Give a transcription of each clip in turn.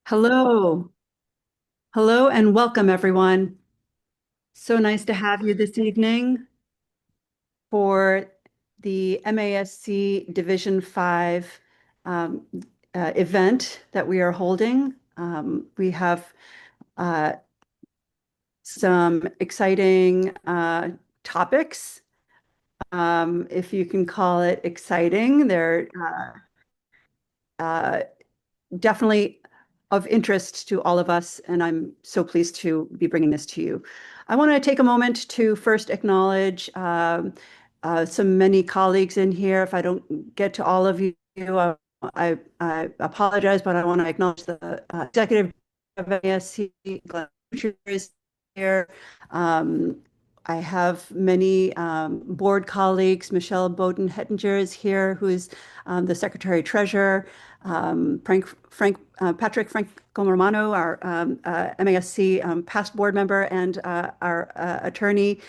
Hello. Hello and welcome, everyone. So nice to have you this evening for the MASC Division 5 um, event that we are holding. We have uh, some exciting topics, if you can call it exciting. They're uh, definitely of interest to all of us, and I'm so pleased to be bringing this to you. I want to take a moment to first acknowledge some many colleagues in here. If I don't get to all of you, I apologize, but I want to acknowledge the executive of ASC, Glenn Butcher is here. Um, I have many board colleagues. Michelle Bowden Hettinger is here, who is the Secretary Treasurer. Patrick Franco Romano, our MASC past board member and our attorney.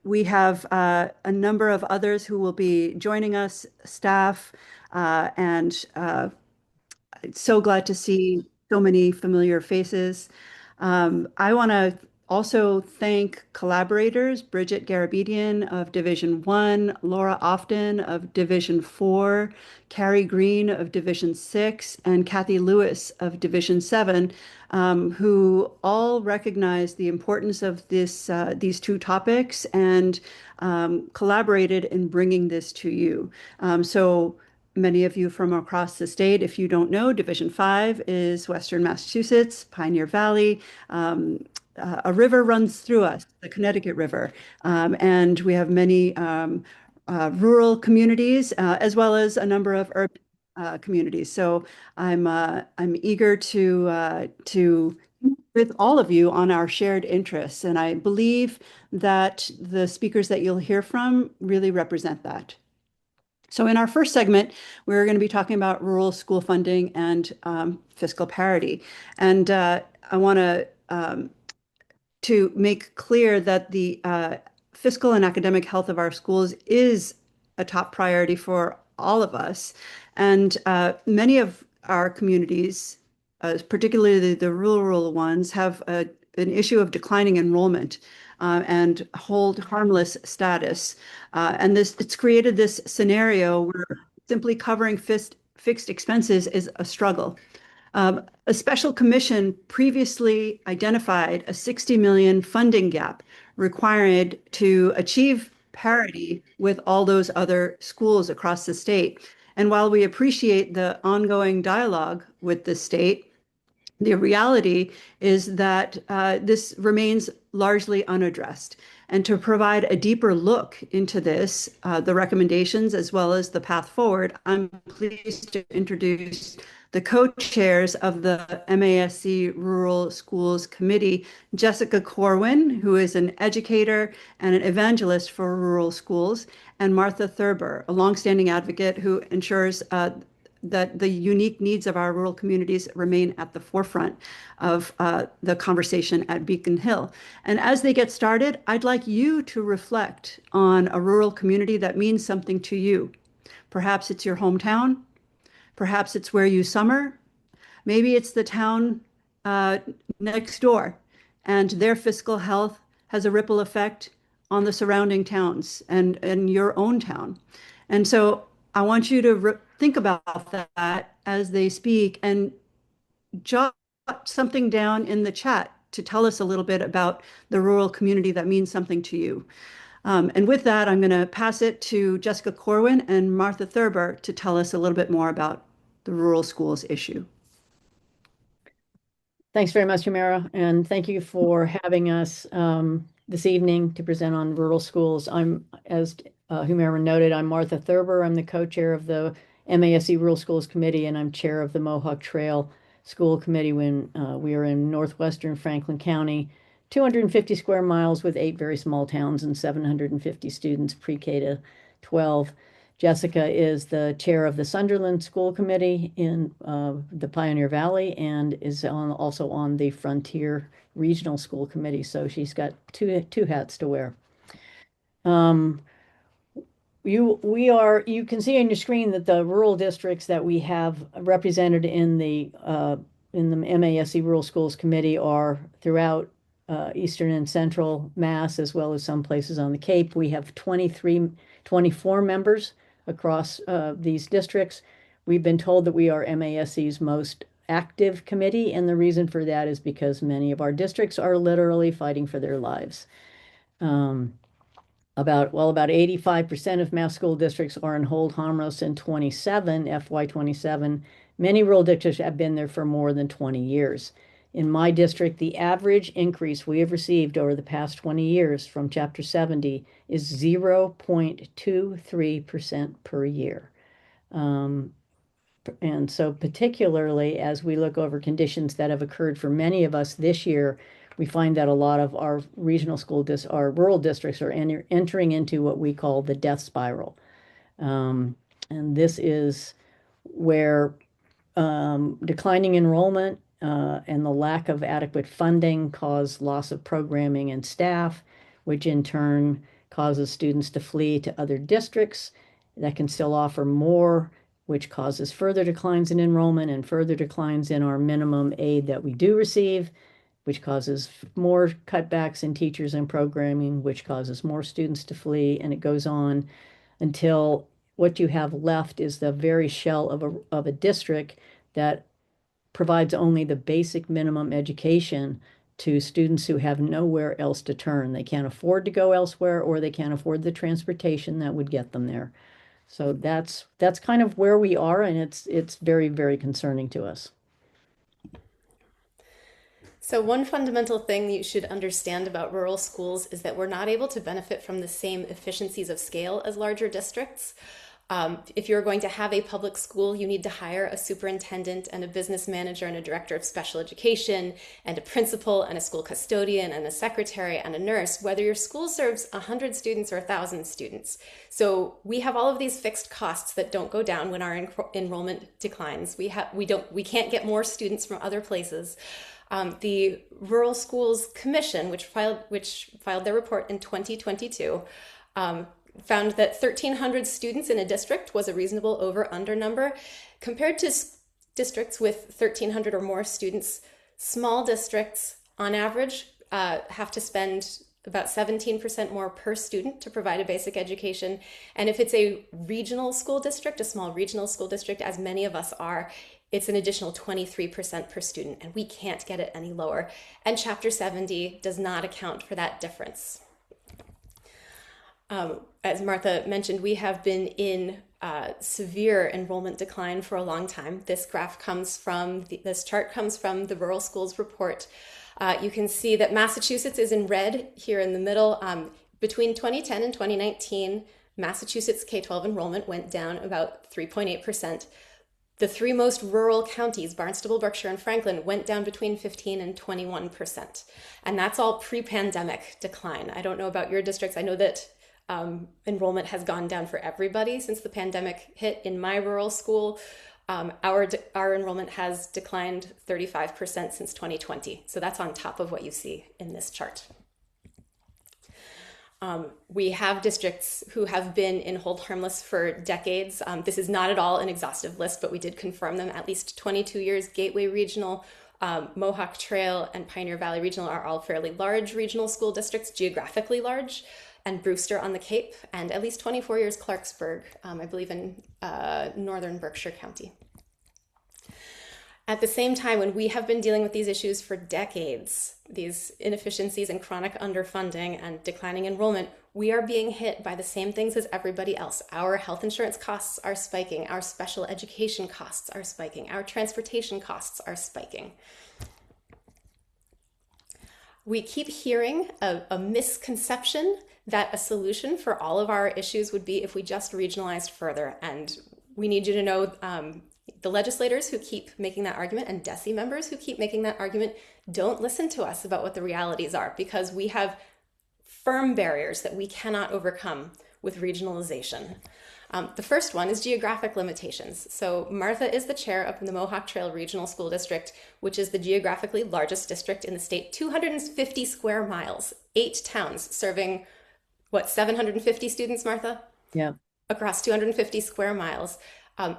We have a number of others who will be joining us, staff, and so glad to see so many familiar faces. I want to also thank collaborators, Bridget Garabedian of Division 1, Laura Often of Division 4, Carrie Green of Division 6, and Kathy Lewis of Division 7, who all recognize the importance of these two topics and collaborated in bringing this to you. So many of you from across the state, if you don't know, Division 5 is Western Massachusetts, Pioneer Valley. A river runs through us, the Connecticut River, and we have many rural communities as well as a number of urban communities. So I'm eager to with all of you on our shared interests, and I believe that the speakers that you'll hear from really represent that. So in our first segment, we're going to be talking about rural school funding and fiscal parity. And I want to make clear that the fiscal and academic health of our schools is a top priority for all of us. And many of our communities, particularly the rural ones, have an issue of declining enrollment and hold harmless status. And it's created this scenario where simply covering fixed expenses is a struggle. A special commission previously identified a 60 million funding gap required to achieve parity with all those other schools across the state. And while we appreciate the ongoing dialogue with the state, the reality is that this remains largely unaddressed. And to provide a deeper look into this, the recommendations, as well as the path forward, I'm pleased to introduce the co-chairs of the MASC Rural Schools Committee, Jessica Corwin, who is an educator and an evangelist for rural schools, and Martha Thurber, a longstanding advocate who ensures that the unique needs of our rural communities remain at the forefront of the conversation at Beacon Hill. And as they get started, I'd like you to reflect on a rural community that means something to you. Perhaps it's your hometown. Perhaps it's where you summer. Maybe it's the town uh, next door, and their fiscal health has a ripple effect on the surrounding towns and your own town. And so I want you to think about that as they speak and jot something down in the chat to tell us a little bit about the rural community that means something to you. And with that, I'm going to pass it to Jessica Corwin and Martha Thurber to tell us a little bit more about the rural schools issue. Thanks very much, Humira, and thank you for having us this evening to present on rural schools. As Humira noted, I'm Martha Thurber. I'm the co-chair of the MASC Rural Schools Committee, and I'm chair of the Mohawk Trail School Committee when we are in northwestern Franklin County, 250 square miles with 8 very small towns and 750 students pre-K to 12. Jessica is the chair of the Sunderland School Committee in the Pioneer Valley and is also on the Frontier Regional School Committee. So she's got two hats to wear. You can see on your screen that the rural districts that we have represented in the in the MASC Rural Schools Committee are throughout Eastern and Central Mass, as well as some places on the Cape. We have 24 members across these districts. We've been told that we are MASC's most active committee, and the reason for that is because many of our districts are literally fighting for their lives. About 85% of Mass school districts are in hold harmless in FY 27. Many rural districts have been there for more than 20 years. In my district, the average increase we have received over the past 20 years from Chapter 70 is 0.23% per year. And so particularly as we look over conditions that have occurred for many of us this year, we find that a lot of our our rural districts are entering into what we call the death spiral. And this is where declining enrollment and the lack of adequate funding cause loss of programming and staff, which in turn causes students to flee to other districts that can still offer more, which causes further declines in enrollment and further declines in our minimum aid that we do receive, which causes more cutbacks in teachers and programming, which causes more students to flee, and it goes on until what you have left is the very shell of a district that provides only the basic minimum education to students who have nowhere else to turn. They can't afford to go elsewhere, or they can't afford the transportation that would get them there. So that's kind of where we are, and it's very, very concerning to us. So one fundamental thing you should understand about rural schools is that we're not able to benefit from the same efficiencies of scale as larger districts. If you're going to have a public school, you need to hire a superintendent and a business manager and a director of special education and a principal and a school custodian and a secretary and a nurse, whether your school serves 100 students or 1,000 students. So we have all of these fixed costs that don't go down when our enrollment declines. We can't get more students from other places. The Rural Schools Commission, which filed their report in 2022, found that 1,300 students in a district was a reasonable over-under number. Compared to districts with 1,300 or more students, small districts, on average, have to spend about 17% more per student to provide a basic education. And if it's a regional school district, a small regional school district, as many of us are, it's an additional 23% per student, and we can't get it any lower. And Chapter 70 does not account for that difference. As Martha mentioned, we have been in severe enrollment decline for a long time. This chart comes from the Rural Schools Report. You can see that Massachusetts is in red here in the middle. Between 2010 and 2019, Massachusetts K-12 enrollment went down about 3.8%. The three most rural counties, Barnstable, Berkshire, and Franklin, went down between 15 and 21%. And that's all pre-pandemic decline. I don't know about your districts. I know that enrollment has gone down for everybody since the pandemic hit. In my rural school, our enrollment has declined 35% since 2020. So that's on top of what you see in this chart. We have districts who have been in hold harmless for decades. This is not at all an exhaustive list, but we did confirm them. At least 22 years. Gateway Regional, Mohawk Trail, and Pioneer Valley Regional are all fairly large regional school districts, geographically large, and Brewster on the Cape, and at least 24 years Clarksburg, I believe in northern Berkshire County. At the same time, when we have been dealing with these issues for decades, these inefficiencies and chronic underfunding and declining enrollment, we are being hit by the same things as everybody else. Our health insurance costs are spiking, our special education costs are spiking, our transportation costs are spiking. We keep hearing a misconception that a solution for all of our issues would be if we just regionalized further. And we need you to know the legislators who keep making that argument and DESE members who keep making that argument don't listen to us about what the realities are, because we have firm barriers that we cannot overcome with regionalization. The first one is geographic limitations. So Martha is the chair of the Mohawk Trail Regional School District, which is the geographically largest district in the state, 250 square miles, 8 towns serving, 750 students, Martha? Yeah. Across 250 square miles.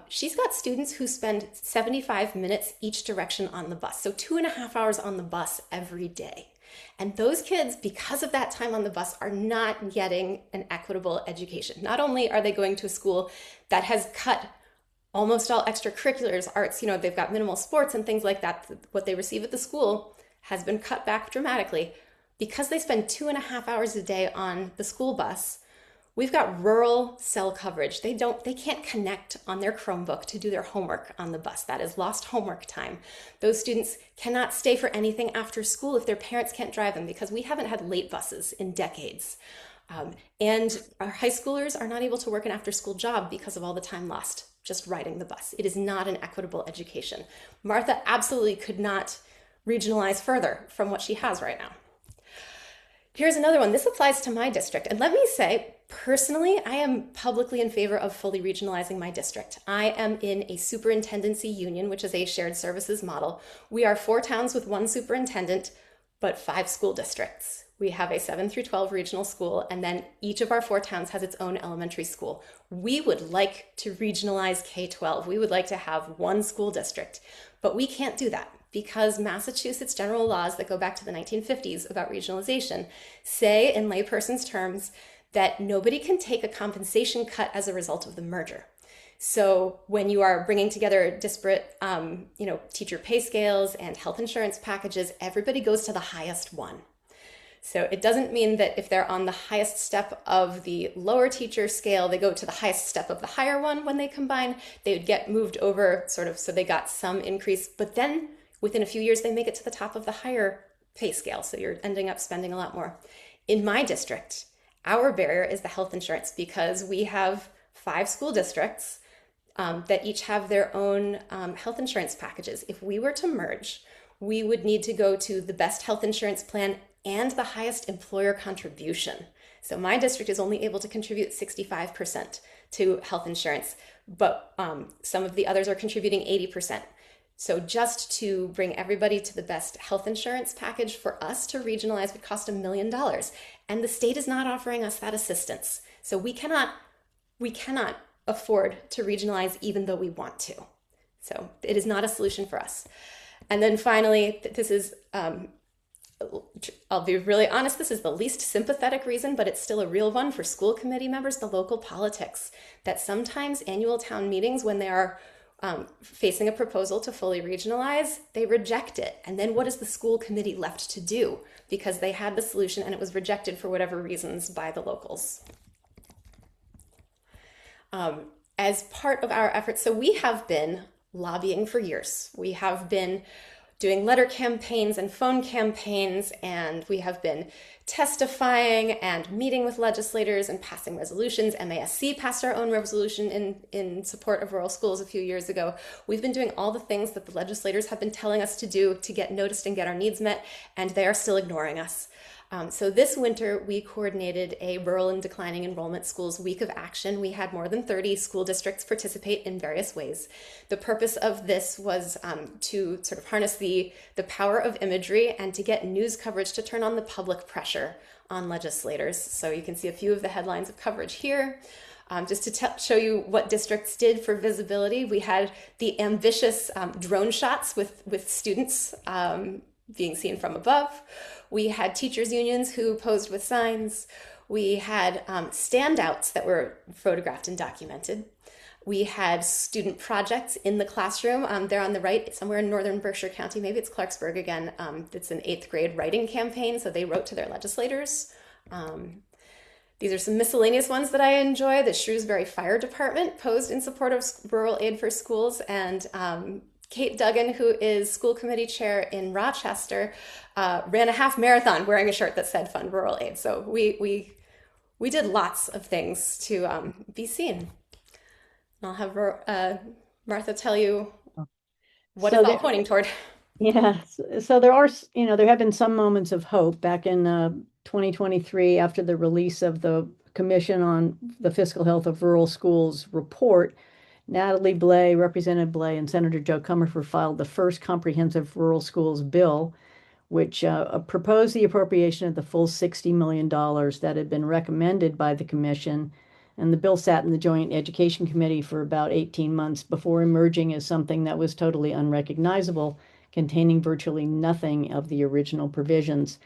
She's got students who spend 75 minutes each direction on the bus, so 2.5 hours on the bus every day. And those kids, because of that time on the bus, are not getting an equitable education. Not only are they going to a school that has cut almost all extracurriculars, arts, they've got minimal sports and things like that. What they receive at the school has been cut back dramatically. Because they spend 2.5 hours a day on the school bus, we've got rural cell coverage. They can't connect on their Chromebook to do their homework on the bus. That is lost homework time. Those students cannot stay for anything after school if their parents can't drive them, because we haven't had late buses in decades. And our high schoolers are not able to work an after-school job because of all the time lost just riding the bus. It is not an equitable education. Martha absolutely could not regionalize further from what she has right now. Here's another one. This applies to my district. And let me say, personally, I am publicly in favor of fully regionalizing my district. I am in a superintendency union, which is a shared services model. We are 4 towns with 1 superintendent, but 5 school districts. We have a 7 through 12 regional school, and then each of our 4 towns has its own elementary school. We would like to regionalize K-12. We would like to have 1 school district, but we can't do that because Massachusetts general laws that go back to the 1950s about regionalization say in layperson's terms that nobody can take a compensation cut as a result of the merger. So when you are bringing together disparate, teacher pay scales and health insurance packages, everybody goes to the highest one. So it doesn't mean that if they're on the highest step of the lower teacher scale, they go to the highest step of the higher one when they combine. They would get moved over so they got some increase, but then within a few years, they make it to the top of the higher pay scale. So you're ending up spending a lot more. In my district, our barrier is the health insurance because we have 5 school districts that each have their own health insurance packages. If we were to merge, we would need to go to the best health insurance plan and the highest employer contribution. So my district is only able to contribute 65% to health insurance, but some of the others are contributing 80%. So just to bring everybody to the best health insurance package for us to regionalize would cost $1 million. And the state is not offering us that assistance. So we cannot afford to regionalize even though we want to. So it is not a solution for us. And then finally, this is, I'll be really honest, this is the least sympathetic reason, but it's still a real one for school committee members, the local politics, that sometimes annual town meetings, when they are facing a proposal to fully regionalize, they reject it. And then what is the school committee left to do? Because they had the solution and it was rejected for whatever reasons by the locals. As part of our efforts, so we have been lobbying for years. We have been doing letter campaigns and phone campaigns, and we have been testifying and meeting with legislators and passing resolutions. MASC passed our own resolution in support of rural schools a few years ago. We've been doing all the things that the legislators have been telling us to do to get noticed and get our needs met, and they are still ignoring us. So this winter, we coordinated a Rural and Declining Enrollment Schools Week of Action. We had more than 30 school districts participate in various ways. The purpose of this was to sort of harness the power of imagery and to get news coverage to turn on the public pressure on legislators. So you can see a few of the headlines of coverage here. Just to show you what districts did for visibility, we had the ambitious drone shots with students being seen from above. We had teachers' unions who posed with signs. We had standouts that were photographed and documented. We had student projects in the classroom. There on the right, somewhere in northern Berkshire County, maybe it's Clarksburg again, it's an 8th grade writing campaign, so they wrote to their legislators. These are some miscellaneous ones that I enjoy. The Shrewsbury Fire Department posed in support of rural aid for schools, and Kate Duggan, who is school committee chair in Rochester, ran a half marathon wearing a shirt that said Fund Rural Aid. So we did lots of things to be seen. I'll have Martha tell you what it's all pointing toward. Yeah, so there are, there have been some moments of hope back in 2023 after the release of the Commission on the Fiscal Health of Rural Schools report. Natalie Blais, Representative Blais, and Senator Joe Comerford filed the first comprehensive rural schools bill, which proposed the appropriation of the full $60 million that had been recommended by the commission And the bill sat in the Joint Education Committee for about 18 months before emerging as something that was totally unrecognizable, containing virtually nothing of the original provisions.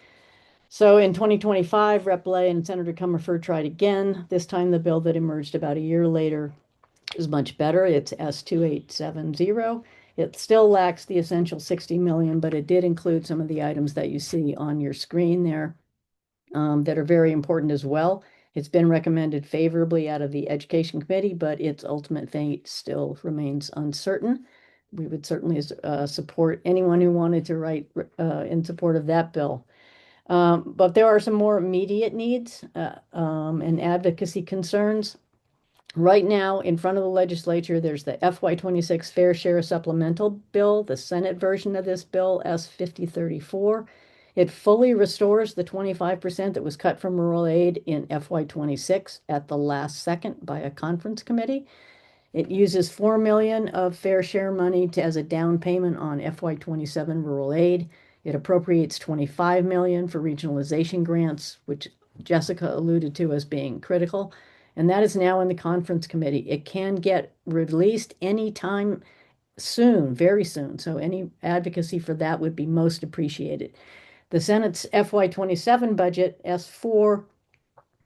So in 2025, Rep. Lay and Senator Comerford tried again. This time the bill that emerged about a year later is much better. It's S2870. It still lacks the essential 60 million, but it did include some of the items that you see on your screen there that are very important as well. It's been recommended favorably out of the Education Committee, but its ultimate fate still remains uncertain. We would certainly support anyone who wanted to write in support of that bill. But there are some more immediate needs and advocacy concerns. Right now, in front of the legislature, there's the FY26 Fair Share Supplemental Bill, the Senate version of this bill, S5034. It fully restores the 25% that was cut from rural aid in FY26 at the last second by a conference committee. It uses $4 million of fair share money as a down payment on FY27 rural aid. It appropriates $25 million for regionalization grants, which Jessica alluded to as being critical. And that is now in the conference committee. It can get released anytime soon, very soon. So any advocacy for that would be most appreciated. The Senate's FY27 budget, S4,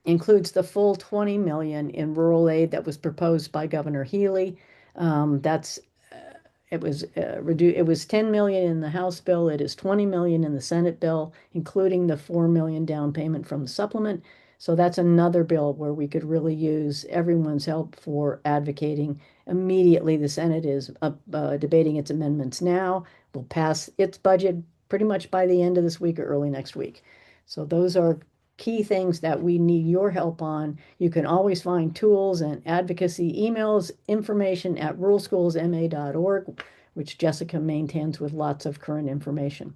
includes the full 20 million in rural aid that was proposed by Governor Healy. It was 10 million in the House bill. It is 20 million in the Senate bill, including the 4 million down payment from the supplement. So that's another bill where we could really use everyone's help for advocating immediately. The Senate is debating its amendments now. Will pass its budget pretty much by the end of this week or early next week. So those are key things that we need your help on. You can always find tools and advocacy emails, information at ruralschoolsma.org, which Jessica maintains with lots of current information.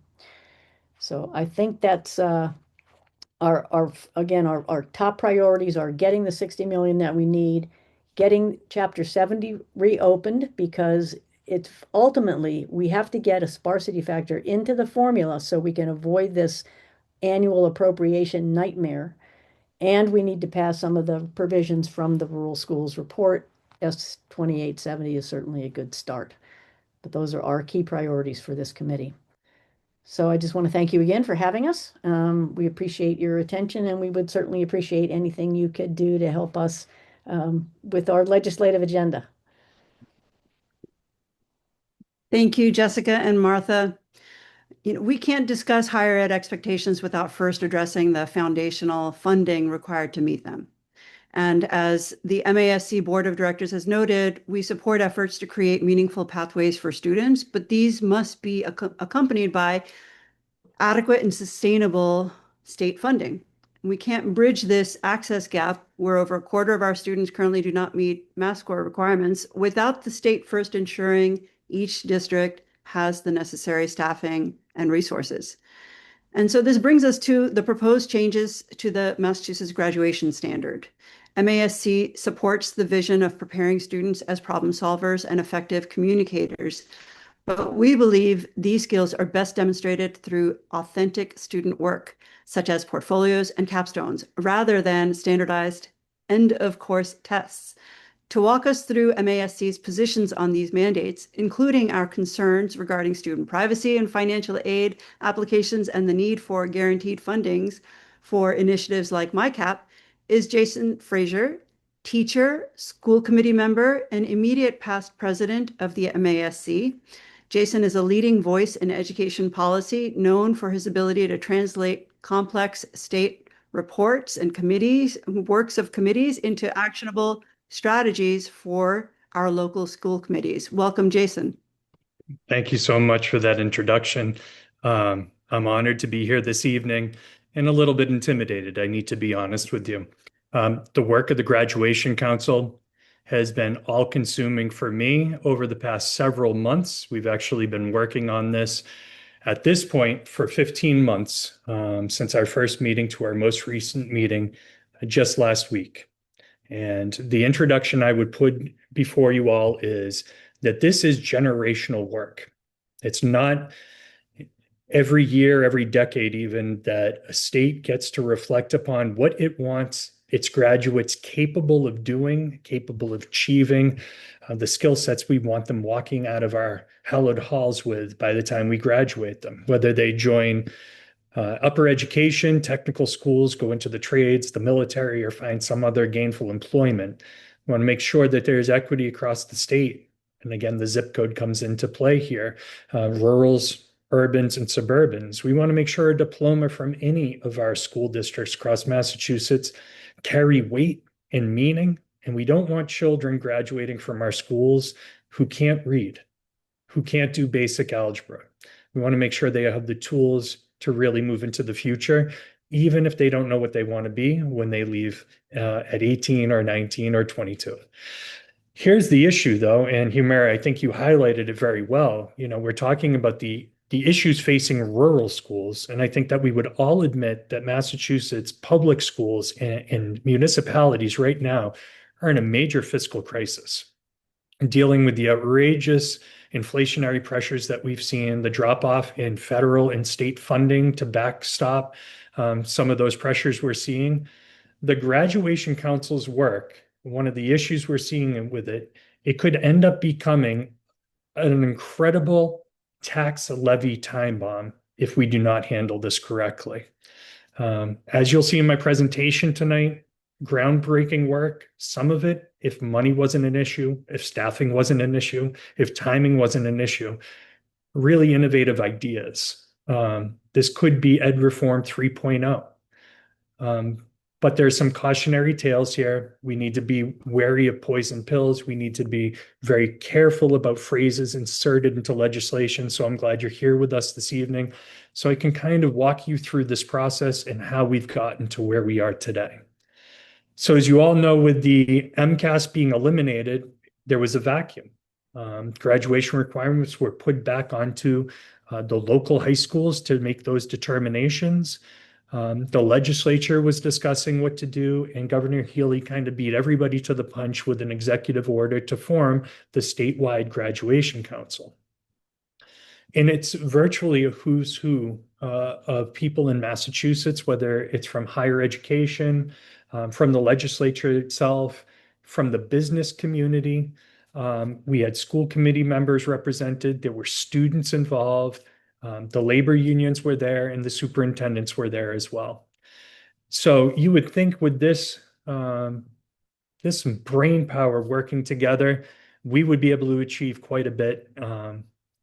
So I think that's our top priorities are getting the 60 million that we need, getting Chapter 70 reopened, because it's ultimately we have to get a sparsity factor into the formula so we can avoid this annual appropriation nightmare. And we need to pass some of the provisions from the Rural Schools Report. S2870 is certainly a good start. But those are our key priorities for this committee. So I just want to thank you again for having us. We appreciate your attention, and we would certainly appreciate anything you could do to help us with our legislative agenda. Thank you, Jessica and Martha. We can't discuss higher ed expectations without first addressing the foundational funding required to meet them. And as the MASC Board of Directors has noted, we support efforts to create meaningful pathways for students, but these must be accompanied by adequate and sustainable state funding. We can't bridge this access gap where over a quarter of our students currently do not meet math score requirements without the state first ensuring each district has the necessary staffing and resources. And so this brings us to the proposed changes to the Massachusetts graduation standard. MASC supports the vision of preparing students as problem solvers and effective communicators, but we believe these skills are best demonstrated through authentic student work, such as portfolios and capstones, rather than standardized end-of-course tests. To walk us through MASC's positions on these mandates, including our concerns regarding student privacy and financial aid applications and the need for guaranteed fundings for initiatives like MyCap, is Jason Frazier, teacher, school committee member, and immediate past president of the MASC. Jason is a leading voice in education policy, known for his ability to translate complex state reports and works of committees into actionable strategies for our local school committees. Welcome, Jason. Thank you so much for that introduction. I'm honored to be here this evening and a little bit intimidated, I need to be honest with you. The work of the Graduation Council has been all-consuming for me over the past several months. We've actually been working on this at this point for 15 months, since our first meeting to our most recent meeting just last week. And the introduction I would put before you all is that this is generational work. It's not every year, every decade even, that a state gets to reflect upon what it wants It's graduates capable of doing, capable of achieving the skill sets we want them walking out of our hallowed halls with by the time we graduate them, whether they join upper education, technical schools, go into the trades, the military, or find some other gainful employment. We want to make sure that there's equity across the state. And again, the zip code comes into play here. Rurals, urbans, and suburbans. We want to make sure a diploma from any of our school districts across Massachusetts carry weight and meaning. And we don't want children graduating from our schools who can't read, who can't do basic algebra. We want to make sure they have the tools to really move into the future, even if they don't know what they want to be when they leave at 18 or 19 or 22. Here's the issue, though, and Humira, I think you highlighted it very well. We're talking about the issues facing rural schools, and I think that we would all admit that Massachusetts public schools and municipalities right now are in a major fiscal crisis, dealing with the outrageous inflationary pressures that we've seen, the drop-off in federal and state funding to backstop some of those pressures we're seeing. The graduation council's work, one of the issues we're seeing with it, it could end up becoming an incredible tax levy time bomb if we do not handle this correctly. As you'll see in my presentation tonight, groundbreaking work, some of it, if money wasn't an issue, if staffing wasn't an issue, if timing wasn't an issue, really innovative ideas. This could be Ed Reform 3.0. But there's some cautionary tales here. We need to be wary of poison pills. We need to be very careful about phrases inserted into legislation. So I'm glad you're here with us this evening, so I can kind of walk you through this process and how we've gotten to where we are today. So as you all know, with the MCAS being eliminated, there was a vacuum. Graduation requirements were put back onto the local high schools to make those determinations. The legislature was discussing what to do, and Governor Healy kind of beat everybody to the punch with an executive order to form the statewide graduation council. And it's virtually a who's who of people in Massachusetts, whether it's from higher education, from the legislature itself, from the business community. We had school committee members represented. There were students involved. The labor unions were there, and the superintendents were there as well. So you would think with this brain power working together, we would be able to achieve quite a bit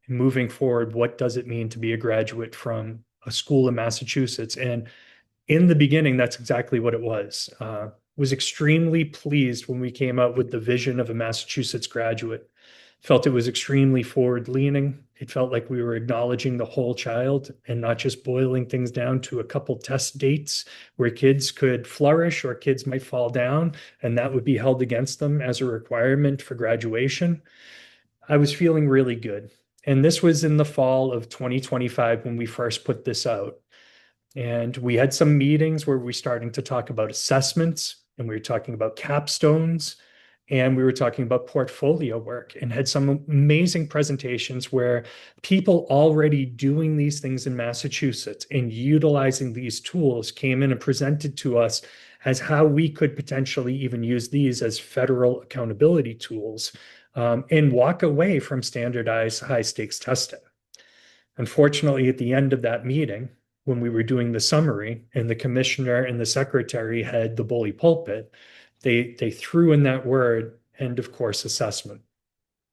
moving forward. What does it mean to be a graduate from a school in Massachusetts? And in the beginning, that's exactly what it was. Was extremely pleased when we came out with the vision of a Massachusetts graduate. Felt it was extremely forward-leaning. It felt like we were acknowledging the whole child and not just boiling things down to a couple test dates where kids could flourish or kids might fall down, and that would be held against them as a requirement for graduation. I was feeling really good. And this was in the fall of 2025 when we first put this out. And we had some meetings where we were starting to talk about assessments, and we were talking about capstones, and we were talking about portfolio work, and had some amazing presentations where people already doing these things in Massachusetts and utilizing these tools came in and presented to us as how we could potentially even use these as federal accountability tools and walk away from standardized high stakes testing. Unfortunately, at the end of that meeting, when we were doing the summary and the commissioner and the secretary had the bully pulpit, they threw in that word, end of course assessment,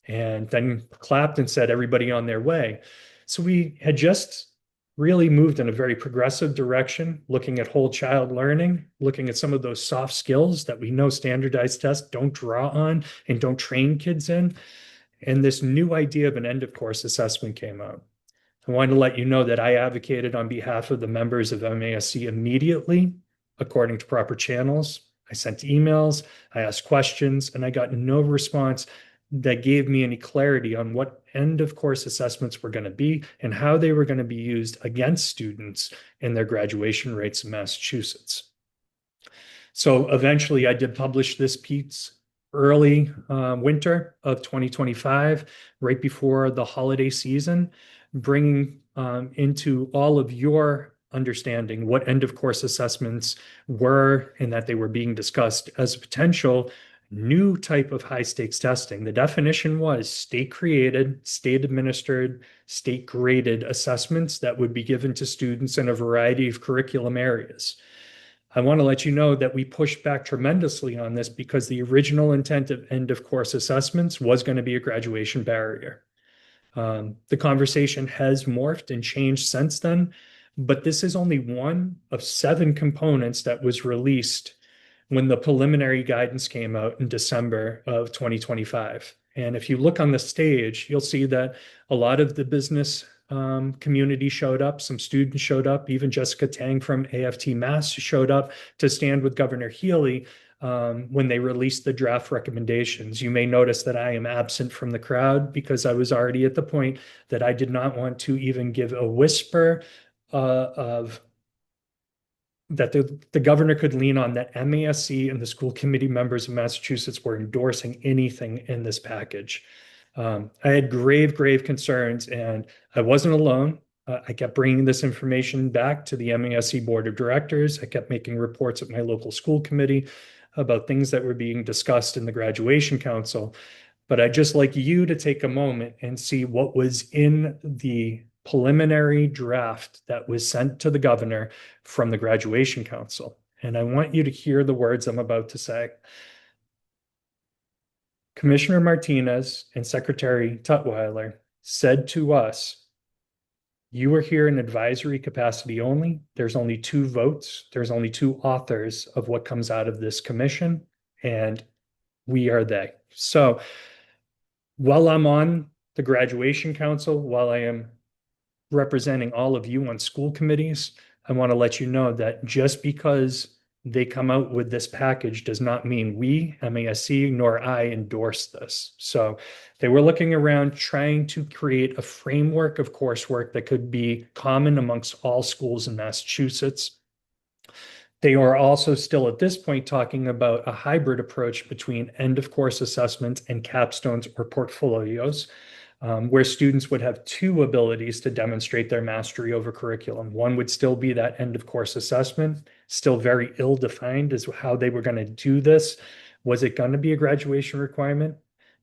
and then clapped and said everybody on their way. So we had just really moved in a very progressive direction, looking at whole child learning, looking at some of those soft skills that we know standardized tests don't draw on and don't train kids in. And this new idea of an end of course assessment came out. I wanted to let you know that I advocated on behalf of the members of MASC immediately, according to proper channels. I sent emails, I asked questions, and I got no response that gave me any clarity on what end of course assessments were going to be and how they were going to be used against students in their graduation rates in Massachusetts. So eventually I did publish this piece early winter of 2025, right before the holiday season, bringing into all of your understanding what end of course assessments were and that they were being discussed as a potential new type of high stakes testing. The definition was state created, state administered, state graded assessments that would be given to students in a variety of curriculum areas. I want to let you know that we pushed back tremendously on this because the original intent of end of course assessments was going to be a graduation barrier. The conversation has morphed and changed since then, but this is only one of 7 components that was released when the preliminary guidance came out in December of 2025. And if you look on the stage, you'll see that a lot of the business community showed up, some students showed up, even Jessica Tang from AFT Mass showed up to stand with Governor Healy when they released the draft recommendations. You may notice that I am absent from the crowd because I was already at the point that I did not want to even give a whisper of that the governor could lean on, that MASC and the school committee members of Massachusetts were endorsing anything in this package. I had grave concerns, and I wasn't alone. I kept bringing this information back to the MASC board of directors. I kept making reports at my local school committee about things that were being discussed in the graduation council. But I'd just like you to take a moment and see what was in the preliminary draft that was sent to the governor from the graduation council. And I want you to hear the words I'm about to say. Commissioner Martinez and Secretary Tutwiler said to us, "You are here in advisory capacity only. There's only 2 votes. There's only 2 authors of what comes out of this commission, and we are they." So while I'm on the graduation council, while I am representing all of you on school committees, I want to let you know that just because they come out with this package does not mean we, MASC, nor I endorse this. So they were looking around trying to create a framework of coursework that could be common amongst all schools in Massachusetts. They are also still at this point talking about a hybrid approach between end of course assessments and capstones or portfolios, where students would have 2 abilities to demonstrate their mastery over curriculum. One would still be that end of course assessment, still very ill-defined as how they were going to do this. Was it going to be a graduation requirement?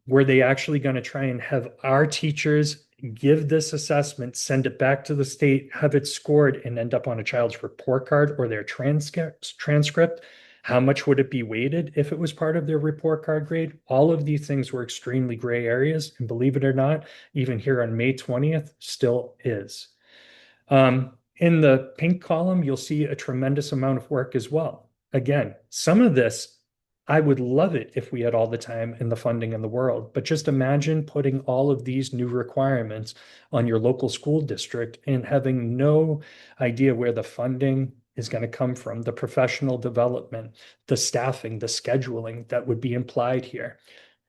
Were they actually going to try and have our teachers give this assessment, send it back to the state, have it scored, and end up on a child's report card or their transcript? How much would it be weighted if it was part of their report card grade? All of these things were extremely gray areas, and believe it or not, even here on May 20th, still is. In the pink column, you'll see a tremendous amount of work as well. Again, some of this, I would love it if we had all the time and the funding in the world, but just imagine putting all of these new requirements on your local school district and having no idea where the funding is going to come from, the professional development, the staffing, the scheduling that would be implied here.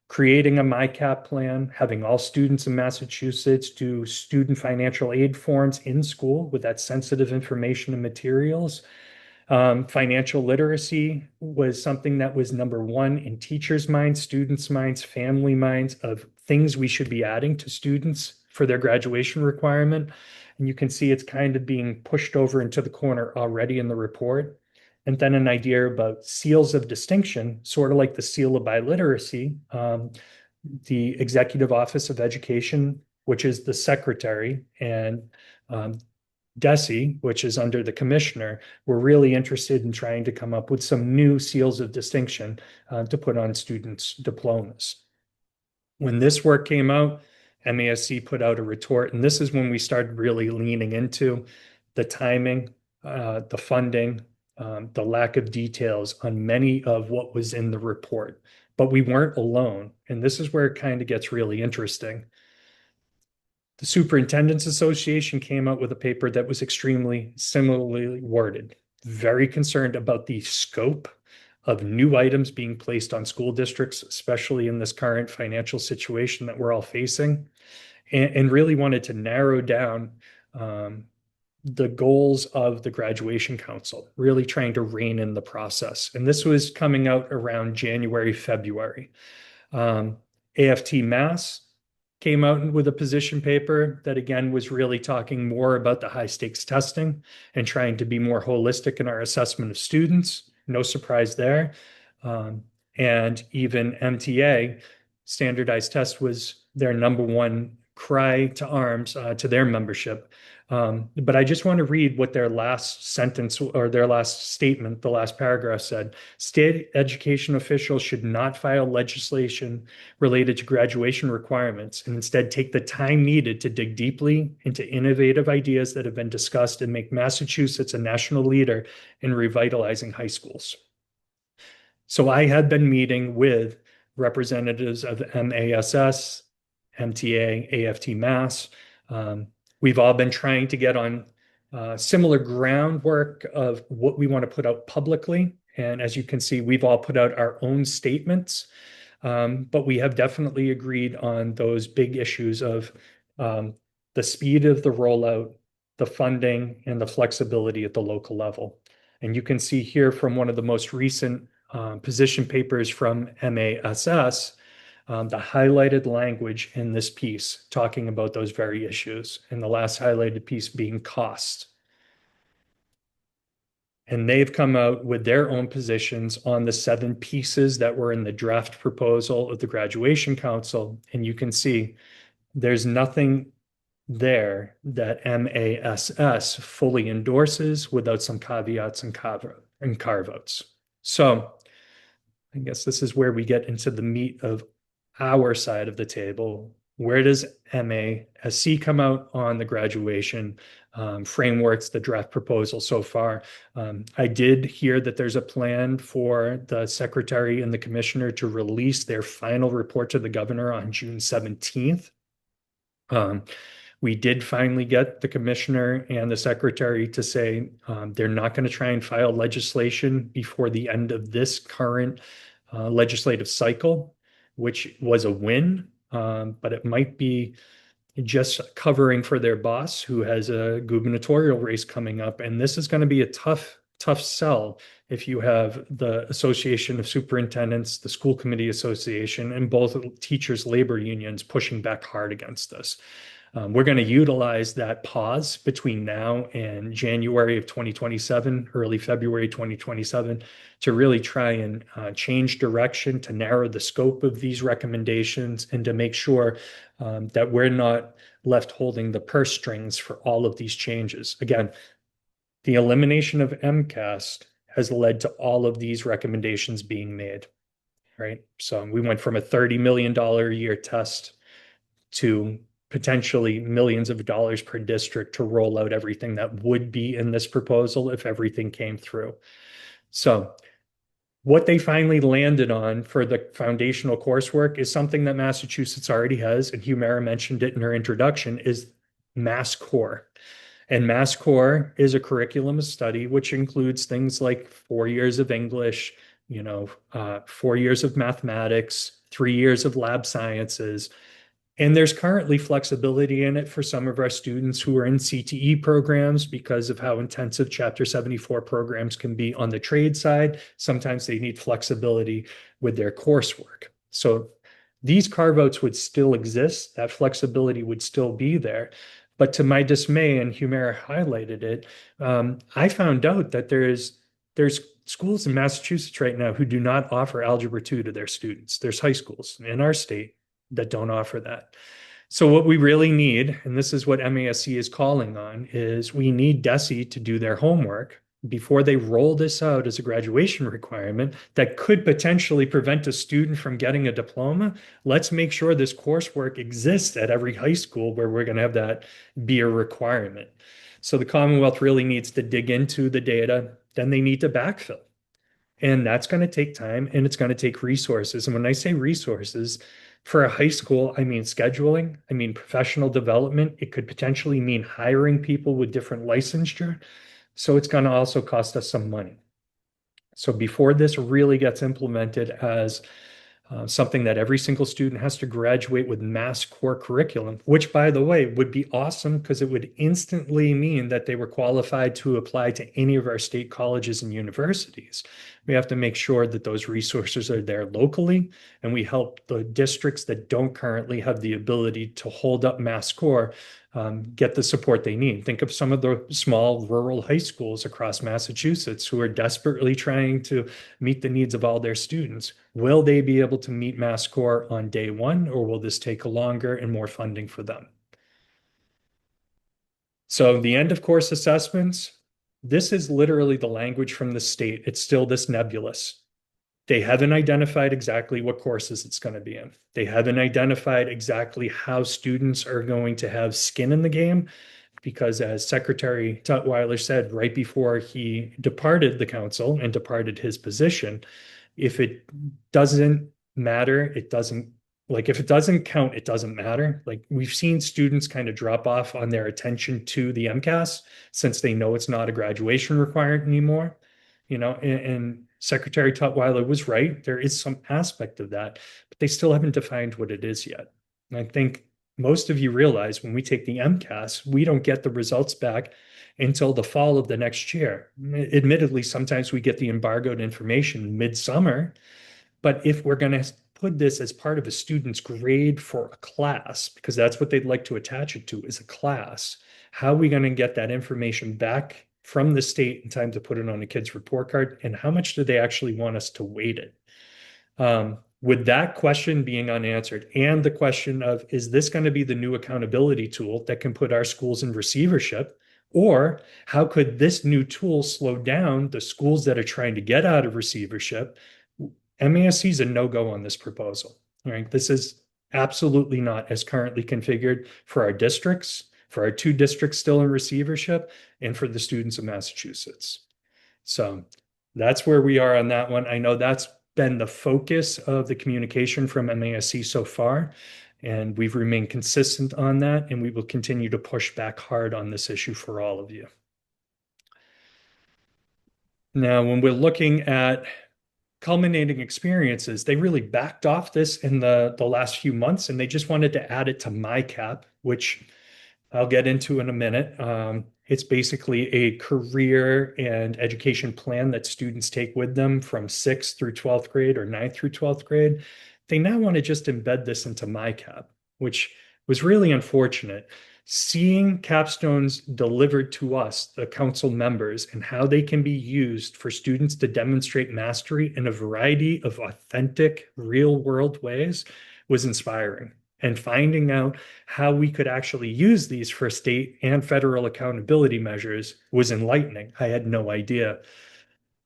Creating a MyCap plan, having all students in Massachusetts do student financial aid forms in school with that sensitive information and materials. Financial literacy was something that was number 1 in teachers' minds, students' minds, family minds, of things we should be adding to students for their graduation requirement. And you can see it's kind of being pushed over into the corner already in the report. And then an idea about seals of distinction, sort of like the seal of biliteracy. The Executive Office of Education, which is the secretary, and DESE, which is under the commissioner, we're really interested in trying to come up with some new seals of distinction to put on students' diplomas. When this work came out, MASC put out a retort, and this is when we started really leaning into the timing, the funding, the lack of details on many of what was in the report. But we weren't alone, and this is where it kind of gets really interesting. The Superintendents Association came out with a paper that was extremely similarly worded, very concerned about the scope of new items being placed on school districts, especially in this current financial situation that we're all facing, and really wanted to narrow down the goals of the graduation council, really trying to rein in the process. And this was coming out around January, February. AFT Mass came out with a position paper that again was really talking more about the high stakes testing and trying to be more holistic in our assessment of students. No surprise there. And even MTA, standardized test, was their number one cry to arms to their membership. But I just want to read what their last sentence or their last statement, the last paragraph said. State education officials should not file legislation related to graduation requirements and instead take the time needed to dig deeply into innovative ideas that have been discussed and make Massachusetts a national leader in revitalizing high schools. So I had been meeting with representatives of MASS, MTA, AFT Mass. We've all been trying to get on similar groundwork of what we want to put out publicly. And as you can see, we've all put out our own statements, but we have definitely agreed on those big issues of the speed of the rollout, the funding, and the flexibility at the local level. And you can see here from one of the most recent position papers from MASS, the highlighted language in this piece talking about those very issues, and the last highlighted piece being cost. And they've come out with their own positions on the 7 pieces that were in the draft proposal of the Graduation Council. And you can see there's nothing there that MASS fully endorses without some caveats and carve-outs. So I guess this is where we get into the meat of our side of the table. Where does MASC come out on the graduation frameworks, the draft proposal so far? I did hear that there's a plan for the secretary and the commissioner to release their final report to the governor on June 17th. We did finally get the commissioner and the secretary to say they're not going to try and file legislation before the end of this current legislative cycle, which was a win, but it might be just covering for their boss who has a gubernatorial race coming up. And this is going to be a tough sell if you have the Association of Superintendents, the School Committee Association, and both teachers' labor unions pushing back hard against this. We're going to utilize that pause between now and January of 2027, early February 2027, to really try and change direction, to narrow the scope of these recommendations, and to make sure that we're not left holding the purse strings for all of these changes. Again, the elimination of MCAS has led to all of these recommendations being made, right? So we went from a $30 million a year test to potentially millions of dollars per district to roll out everything that would be in this proposal if everything came through. So what they finally landed on for the foundational coursework is something that Massachusetts already has, and Humira mentioned it in her introduction, is MassCore. And MassCore is a curriculum of study which includes things like 4 years of English, 4 years of mathematics, 3 years of lab sciences. And there's currently flexibility in it for some of our students who are in CTE programs because of how intensive Chapter 74 programs can be on the trade side. Sometimes they need flexibility with their coursework. So these carve-outs would still exist. That flexibility would still be there. But to my dismay, and Humira highlighted it, I found out that there's schools in Massachusetts right now who do not offer Algebra 2 to their students. There's high schools in our state that don't offer that. So what we really need, and this is what MASC is calling on, is we need DESE to do their homework before they roll this out as a graduation requirement that could potentially prevent a student from getting a diploma. Let's make sure this coursework exists at every high school where we're going to have that be a requirement. So the Commonwealth really needs to dig into the data. Then they need to backfill. And that's going to take time and it's going to take resources. And when I say resources, for a high school, I mean scheduling, I mean professional development. It could potentially mean hiring people with different licensure. So it's going to also cost us some money. So before this really gets implemented as something that every single student has to graduate with Mass Core curriculum, which, by the way, would be awesome because it would instantly mean that they were qualified to apply to any of our state colleges and universities. We have to make sure that those resources are there locally, and we help the districts that don't currently have the ability to hold up Mass Core get the support they need. Think of some of the small rural high schools across Massachusetts who are desperately trying to meet the needs of all their students. Will they be able to meet Mass Core on day one, or will this take longer and more funding for them? So the end of course assessments, this is literally the language from the state. It's still this nebulous. They haven't identified exactly what courses it's going to be in. They haven't identified exactly how students are going to have skin in the game, because as Secretary Tutwiler said right before he departed the council and departed his position, if it doesn't matter, it doesn't, like if it doesn't count, it doesn't matter. Like we've seen students kind of drop off on their attention to the MCAS since they know it's not a graduation requirement anymore, and Secretary Tutwiler was right. There is some aspect of that, but they still haven't defined what it is yet. And I think most of you realize when we take the MCAS, we don't get the results back until the fall of the next year. Admittedly, sometimes we get the embargoed information midsummer, but if we're going to put this as part of a student's grade for a class, because that's what they'd like to attach it to is a class, how are we going to get that information back from the state in time to put it on a kid's report card? And how much do they actually want us to weight it? With that question being unanswered, and the question of, is this going to be the new accountability tool that can put our schools in receivership? Or how could this new tool slow down the schools that are trying to get out of receivership? MASC is a no-go on this proposal, right? This is absolutely not as currently configured for our districts, for our 2 districts still in receivership, and for the students of Massachusetts. So that's where we are on that one. I know that's been the focus of the communication from MASC so far, and we've remained consistent on that, and we will continue to push back hard on this issue for all of you. Now, when we're looking at culminating experiences, they really backed off this in the last few months, and they just wanted to add it to MyCap, which I'll get into in a minute. It's basically a career and education plan that students take with them from 6th through 12th grade or 9th through 12th grade. They now want to just embed this into MyCap, which was really unfortunate. Seeing capstones delivered to us, the council members, and how they can be used for students to demonstrate mastery in a variety of authentic, real-world ways was inspiring. And finding out how we could actually use these for state and federal accountability measures was enlightening. I had no idea.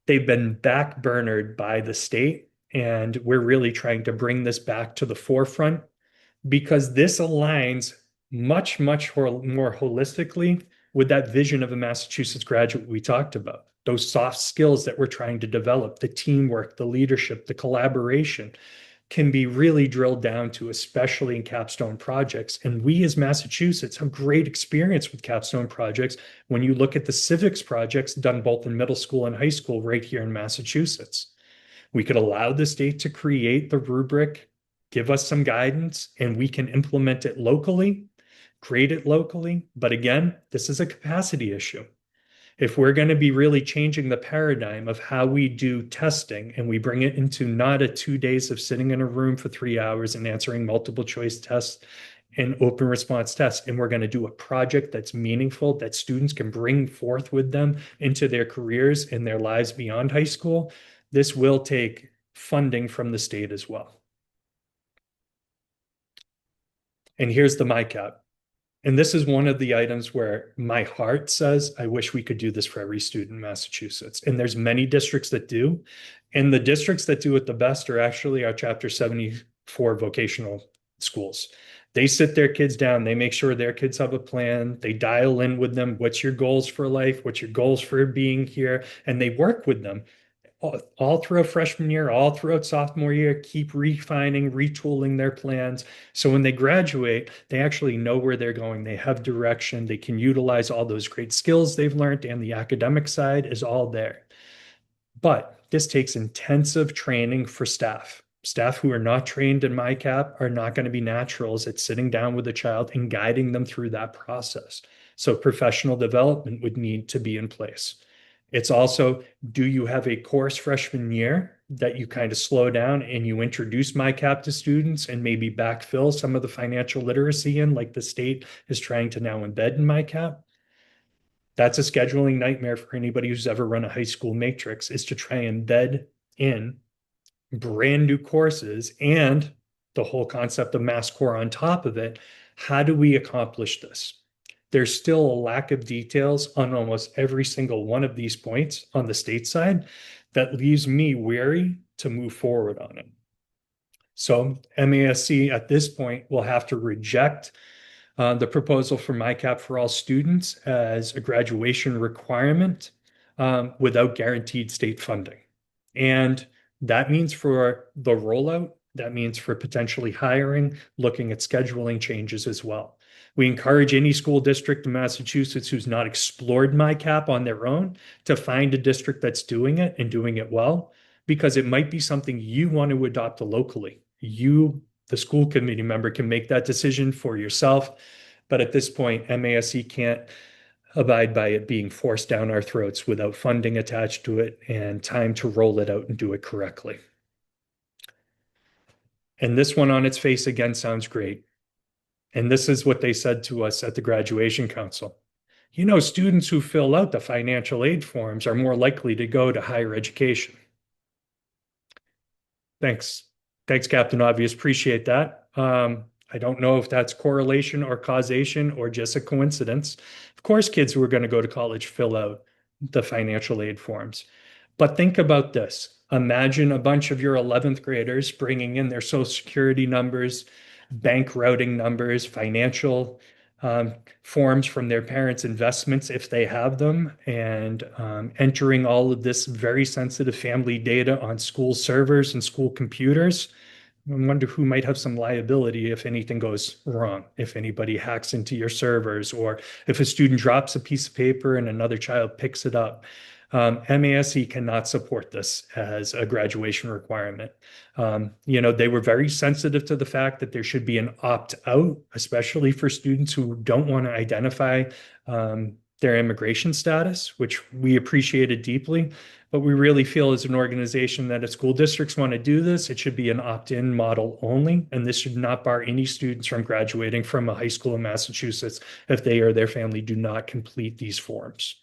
They've been backburnered by the state, and we're really trying to bring this back to the forefront because this aligns much, much more holistically with that vision of a Massachusetts graduate we talked about. Those soft skills that we're trying to develop, the teamwork, the leadership, the collaboration, can be really drilled down to, especially in capstone projects. And we as Massachusetts have great experience with capstone projects when you look at the civics projects done both in middle school and high school right here in Massachusetts. We could allow the state to create the rubric, give us some guidance, and we can implement it locally, create it locally. But again, this is a capacity issue. If we're going to be really changing the paradigm of how we do testing and we bring it into not a 2 days of sitting in a room for 3 hours and answering multiple choice tests and open response tests, and we're going to do a project that's meaningful, that students can bring forth with them into their careers and their lives beyond high school, this will take funding from the state as well. And here's the MyCap. And this is one of the items where my heart says, I wish we could do this for every student in Massachusetts. And there's many districts that do. And the districts that do it the best are actually our Chapter 74 vocational schools. They sit their kids down. They make sure their kids have a plan. They dial in with them. What's your goals for life? What's your goals for being here? And they work with them all throughout freshman year, all throughout sophomore year, keep refining, retooling their plans. So when they graduate, they actually know where they're going. They have direction. They can utilize all those great skills they've learned, and the academic side is all there. But this takes intensive training for staff. Staff who are not trained in MyCap are not going to be naturals at sitting down with a child and guiding them through that process. So professional development would need to be in place. It's also, do you have a course freshman year that you kind of slow down and you introduce MyCap to students and maybe backfill some of the financial literacy in, like the state is trying to now embed in MyCap? That's a scheduling nightmare for anybody who's ever run a high school matrix, is to try and embed in brand new courses and the whole concept of MassCore on top of it. How do we accomplish this? There's still a lack of details on almost every single one of these points on the state side that leaves me wary to move forward on it. So MASC at this point will have to reject the proposal for MyCap for all students as a graduation requirement without guaranteed state funding. And that means for the rollout, that means for potentially hiring, looking at scheduling changes as well. We encourage any school district in Massachusetts who's not explored MyCap on their own to find a district that's doing it and doing it well, because it might be something you want to adopt locally. You, the school committee member, can make that decision for yourself. But at this point, MASC can't abide by it being forced down our throats without funding attached to it and time to roll it out and do it correctly. And this one on its face again sounds great. And this is what they said to us at the graduation council. You know, students who fill out the financial aid forms are more likely to go to higher education. Thanks. Thanks, Captain Obvious. Appreciate that. I don't know if that's correlation or causation or just a coincidence. Of course, kids who are going to go to college fill out the financial aid forms. But think about this. Imagine a bunch of your 11th graders bringing in their Social Security numbers, bank routing numbers, financial forms from their parents' investments if they have them, and entering all of this very sensitive family data on school servers and school computers. I wonder who might have some liability if anything goes wrong, if anybody hacks into your servers, or if a student drops a piece of paper and another child picks it up. MASC cannot support this as a graduation requirement. They were very sensitive to the fact that there should be an opt-out, especially for students who don't want to identify their immigration status, which we appreciated deeply. But we really feel as an organization that if school districts want to do this, it should be an opt-in model only. And this should not bar any students from graduating from a high school in Massachusetts if they or their family do not complete these forms.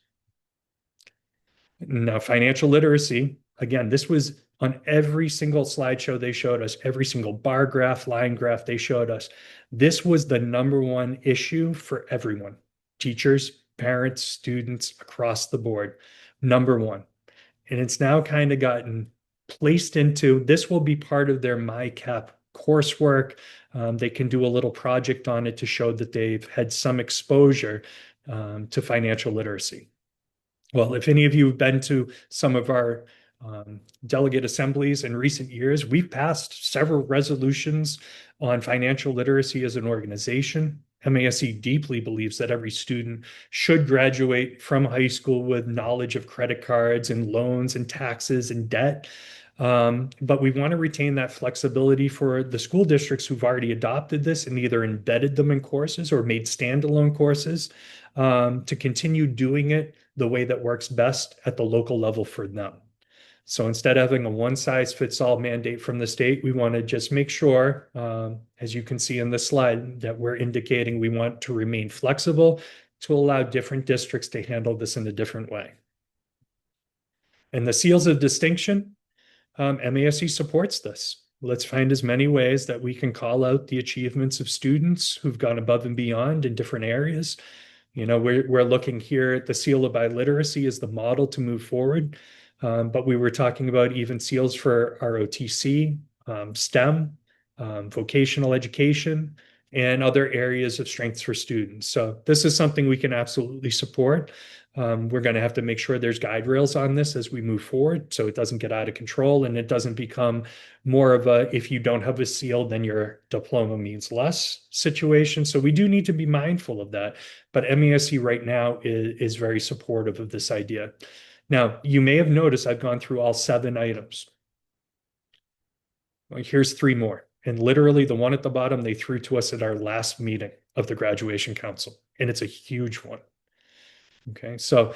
Now, financial literacy, again, this was on every single slideshow they showed us, every single bar graph, line graph they showed us. This was the number-one issue for everyone, teachers, parents, students across the board, number one. And it's now kind of gotten placed into, this will be part of their MyCap coursework. They can do a little project on it to show that they've had some exposure to financial literacy. Well, if any of you have been to some of our delegate assemblies in recent years, we've passed several resolutions on financial literacy as an organization. MASC deeply believes that every student should graduate from high school with knowledge of credit cards and loans and taxes and debt. But we want to retain that flexibility for the school districts who've already adopted this and either embedded them in courses or made standalone courses to continue doing it the way that works best at the local level for them. So instead of having a one-size-fits-all mandate from the state, we want to just make sure, as you can see in this slide, that we're indicating we want to remain flexible to allow different districts to handle this in a different way. And the seals of distinction, MASC supports this. Let's find as many ways that we can call out the achievements of students who've gone above and beyond in different areas. You know, we're looking here at the seal of biliteracy as the model to move forward. But we were talking about even seals for ROTC, STEM, vocational education, and other areas of strengths for students. So this is something we can absolutely support. We're going to have to make sure there's guide rails on this as we move forward so it doesn't get out of control and it doesn't become more of a, if you don't have a seal, then your diploma means less situation. So we do need to be mindful of that. But MASC right now is very supportive of this idea. Now, you may have noticed I've gone through all 7 items. Well, here's 3 more. And literally the one at the bottom, they threw to us at our last meeting of the graduation council. And it's a huge one. Okay, so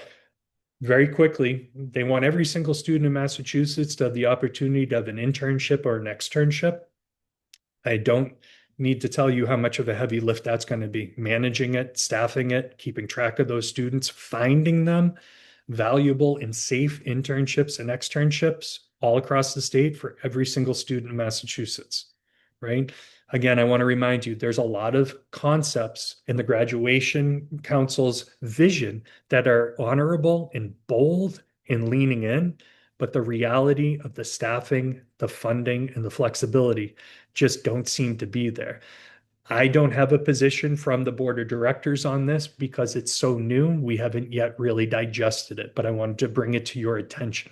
very quickly, they want every single student in Massachusetts to have the opportunity to have an internship or an externship. I don't need to tell you how much of a heavy lift that's going to be. Managing it, staffing it, keeping track of those students, finding them valuable and safe internships and externships all across the state for every single student in Massachusetts, right? Again, I want to remind you, there's a lot of concepts in the graduation council's vision that are honorable and bold and leaning in, but the reality of the staffing, the funding, and the flexibility just don't seem to be there. I don't have a position from the board of directors on this because it's so new. We haven't yet really digested it, but I wanted to bring it to your attention.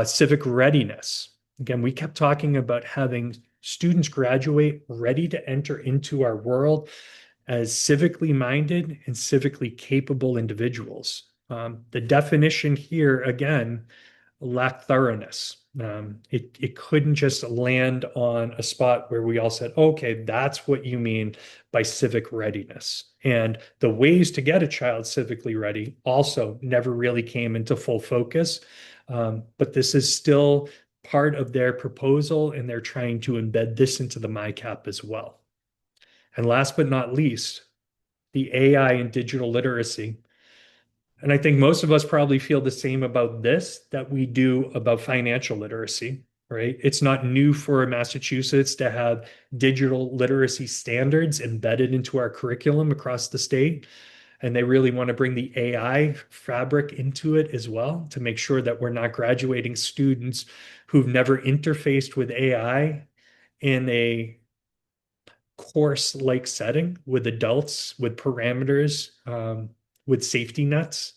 Civic readiness. Again, we kept talking about having students graduate ready to enter into our world as civically minded and civically capable individuals. The definition here, again, lacked thoroughness. It couldn't just land on a spot where we all said, okay, that's what you mean by civic readiness. And the ways to get a child civically ready also never really came into full focus. But this is still part of their proposal, and they're trying to embed this into the MyCap as well. And last but not least, the AI and digital literacy. And I think most of us probably feel the same about this that we do about financial literacy, right? It's not new for Massachusetts to have digital literacy standards embedded into our curriculum across the state. And they really want to bring the AI fabric into it as well to make sure that we're not graduating students who've never interfaced with AI in a course-like setting with adults, with parameters, with safety nets.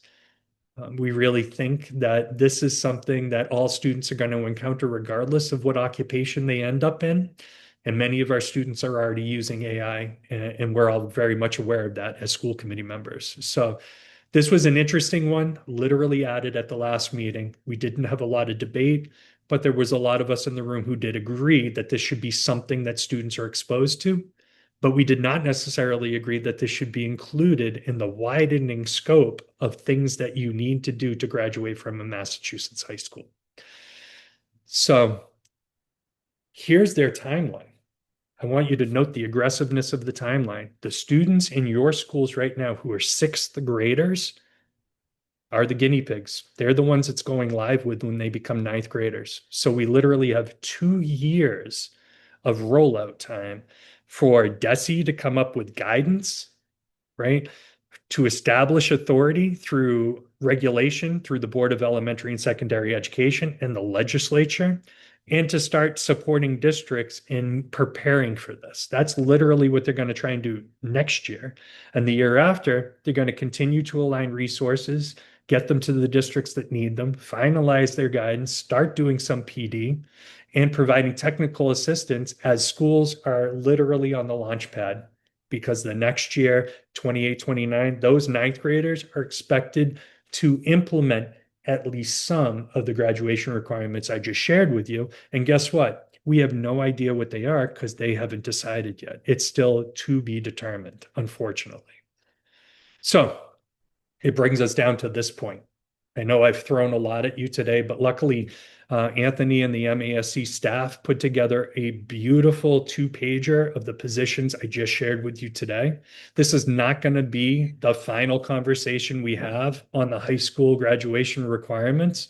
We really think that this is something that all students are going to encounter regardless of what occupation they end up in. And many of our students are already using AI, and we're all very much aware of that as school committee members. So this was an interesting one, literally added at the last meeting. We didn't have a lot of debate, but there was a lot of us in the room who did agree that this should be something that students are exposed to. But we did not necessarily agree that this should be included in the widening scope of things that you need to do to graduate from a Massachusetts high school. So here's their timeline. I want you to note the aggressiveness of the timeline. The students in your schools right now who are 6th graders are the guinea pigs. They're the ones it's going live with when they become 9th graders. So we literally have 2 years of rollout time for DESE to come up with guidance, right? To establish authority through regulation, through the Board of Elementary and Secondary Education and the legislature, and to start supporting districts in preparing for this. That's literally what they're going to try and do next year. And the year after, they're going to continue to align resources, get them to the districts that need them, finalize their guidance, start doing some PD, and providing technical assistance as schools are literally on the launch pad. Because the next year, 28, 29, those 9th graders are expected to implement at least some of the graduation requirements I just shared with you. And guess what? We have no idea what they are because they haven't decided yet. It's still to be determined, unfortunately. So it brings us down to this point. I know I've thrown a lot at you today, but luckily, Anthony and the MASC staff put together a beautiful 2-pager of the positions I just shared with you today. This is not going to be the final conversation we have on the high school graduation requirements,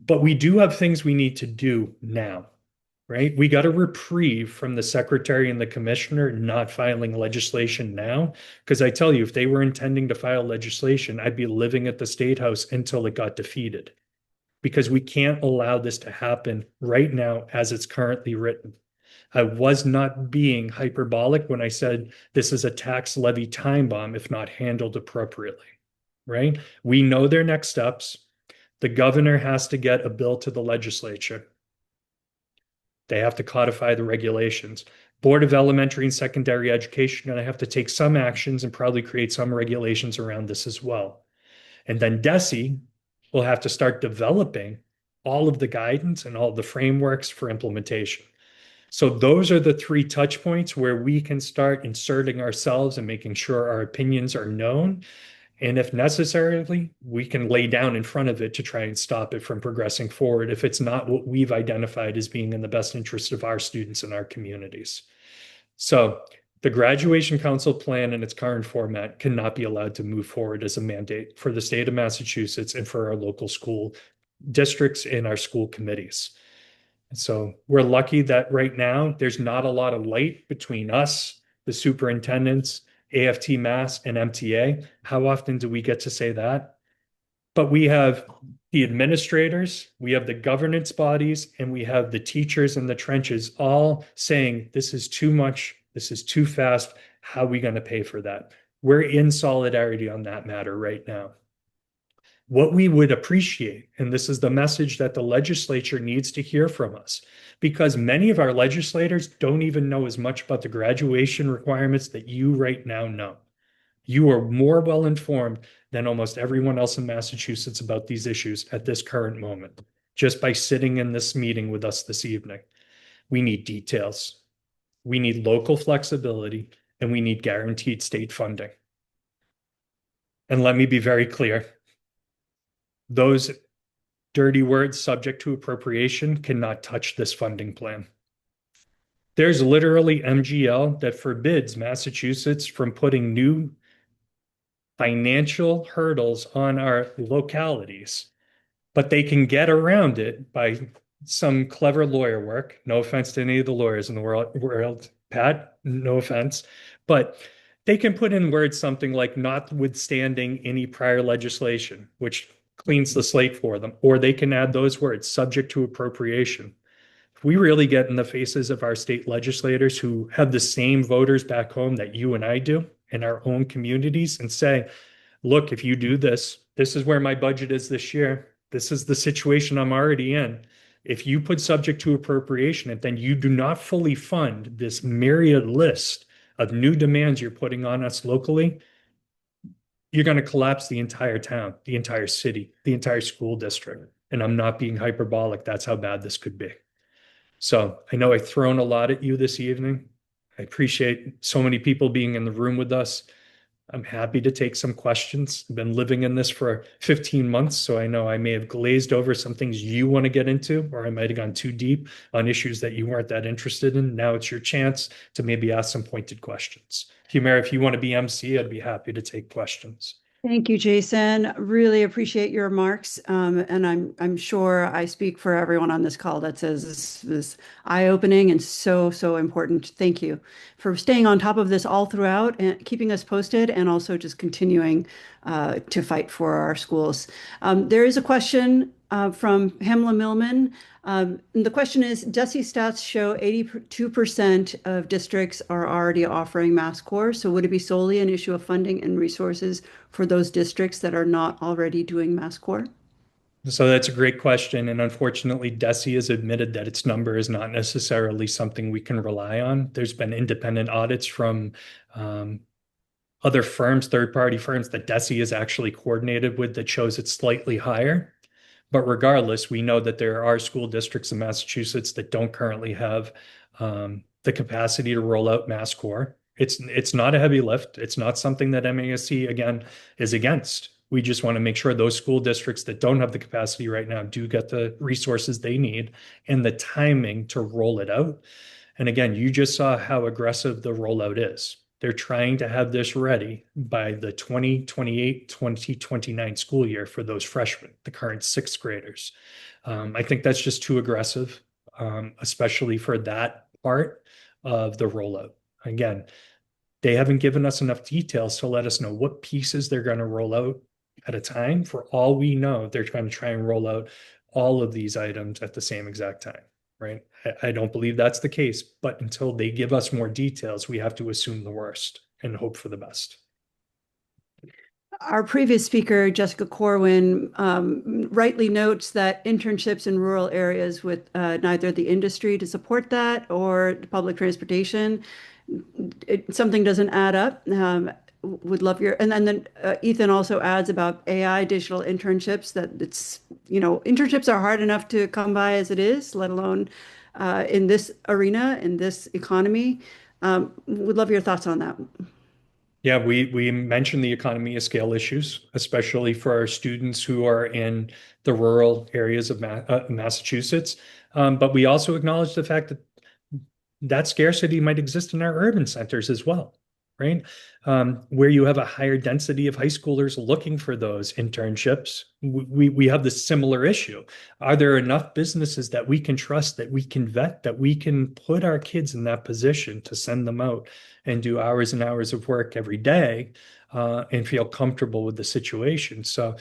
but we do have things we need to do now, right? We got a reprieve from the secretary and the commissioner not filing legislation now, because I tell you, if they were intending to file legislation, I'd be living at the State House until it got defeated. Because we can't allow this to happen right now as it's currently written. I was not being hyperbolic when I said this is a tax levy time bomb if not handled appropriately, right? We know their next steps. The governor has to get a bill to the legislature. They have to codify the regulations. Board of Elementary and Secondary Education are going to have to take some actions and probably create some regulations around this as well. And then DESE will have to start developing all of the guidance and all of the frameworks for implementation. So those are the three touch points where we can start inserting ourselves and making sure our opinions are known. And if necessarily, we can lay down in front of it to try and stop it from progressing forward if it's not what we've identified as being in the best interest of our students and our communities. So the graduation council plan in its current format cannot be allowed to move forward as a mandate for the state of Massachusetts and for our local school districts and our school committees. So we're lucky that right now there's not a lot of light between us, the superintendents, AFT Mass, and MTA. How often do we get to say that? But we have the administrators, we have the governance bodies, and we have the teachers in the trenches all saying, this is too much, this is too fast. How are we going to pay for that? We're in solidarity on that matter right now. What we would appreciate, and this is the message that the legislature needs to hear from us, because many of our legislators don't even know as much about the graduation requirements that you right now know. You are more well informed than almost everyone else in Massachusetts about these issues at this current moment, just by sitting in this meeting with us this evening. We need details. We need local flexibility, and we need guaranteed state funding. And let me be very clear. Those dirty words, subject to appropriation, cannot touch this funding plan. There's literally MGL that forbids Massachusetts from putting new financial hurdles on our localities, but they can get around it by some clever lawyer work. No offense to any of the lawyers in the world, Pat, no offense, but they can put in words something like notwithstanding any prior legislation, which cleans the slate for them, or they can add those words, subject to appropriation. If we really get in the faces of our state legislators who have the same voters back home that you and I do in our own communities and say, look, if you do this, this is where my budget is this year. This is the situation I'm already in. If you put subject to appropriation and then you do not fully fund this myriad list of new demands you're putting on us locally, you're going to collapse the entire town, the entire city, the entire school district. And I'm not being hyperbolic. That's how bad this could be. So I know I've thrown a lot at you this evening. I appreciate so many people being in the room with us. I'm happy to take some questions. I've been living in this for 15 months, so I know I may have glazed over some things you want to get into, or I might have gone too deep on issues that you weren't that interested in. Now it's your chance to maybe ask some pointed questions. Humira, if you want to be MC, I'd be happy to take questions. Thank you, Jason. Really appreciate your remarks. And I'm sure I speak for everyone on this call that says this is eye-opening and so important. Thank you for staying on top of this all throughout and keeping us posted, and also just continuing to fight for our schools. There is a question from Hemla Millman. The question is, DESE stats show 82% of districts are already offering Mass Core. So would it be solely an issue of funding and resources for those districts that are not already doing Mass Core? So that's a great question. And unfortunately, DESE has admitted that its number is not necessarily something we can rely on. There's been independent audits from other firms, third-party firms that DESE is actually coordinated with that shows it's slightly higher. But regardless, we know that there are school districts in Massachusetts that don't currently have the capacity to roll out Mass Core. It's not a heavy lift. It's not something that MASC, again, is against. We just want to make sure those school districts that don't have the capacity right now do get the resources they need and the timing to roll it out. And again, you just saw how aggressive the rollout is. They're trying to have this ready by the 2028-2029 school year for those freshmen, the current sixth graders. I think that's just too aggressive, especially for that part of the rollout. Again, they haven't given us enough details to let us know what pieces they're going to roll out at a time. For all we know, they're trying to try and roll out all of these items at the same exact time. Right? I don't believe that's the case, but until they give us more details, we have to assume the worst and hope for the best. Our previous speaker, Jessica Corwin, rightly notes that internships in rural areas with neither the industry to support that or public transportation, something doesn't add up. Would love your, and then Ethan also adds about AI digital internships, that it's, internships are hard enough to come by as it is, let alone in this arena, in this economy. Would love your thoughts on that. Yeah, we mentioned the economy of scale issues, especially for our students who are in the rural areas of Massachusetts. But we also acknowledge the fact that that scarcity might exist in our urban centers as well, right? Where you have a higher density of high schoolers looking for those internships, we have this similar issue. Are there enough businesses that we can trust, that we can vet, that we can put our kids in that position to send them out and do hours and hours of work every day, and feel comfortable with the situation? So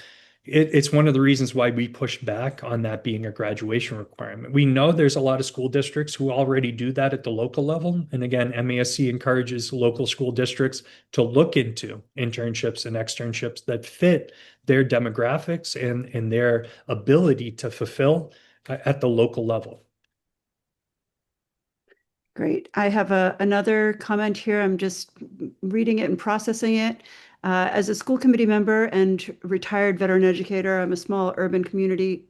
it's one of the reasons why we push back on that being a graduation requirement. We know there's a lot of school districts who already do that at the local level. And again, MASC encourages local school districts to look into internships and externships that fit their demographics and their ability to fulfill at the local level. Great. I have another comment here. I'm just reading it and processing it. As a school committee member and retired veteran educator, I'm in a small urban community,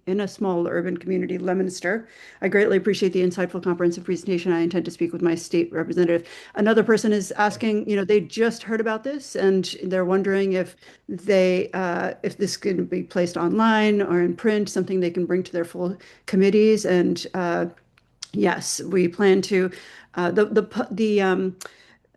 Leominster. I greatly appreciate the insightful, comprehensive presentation. I intend to speak with my state representative. Another person is asking, they just heard about this and they're wondering if this can be placed online or in print, something they can bring to their full committees. And yes, we plan to.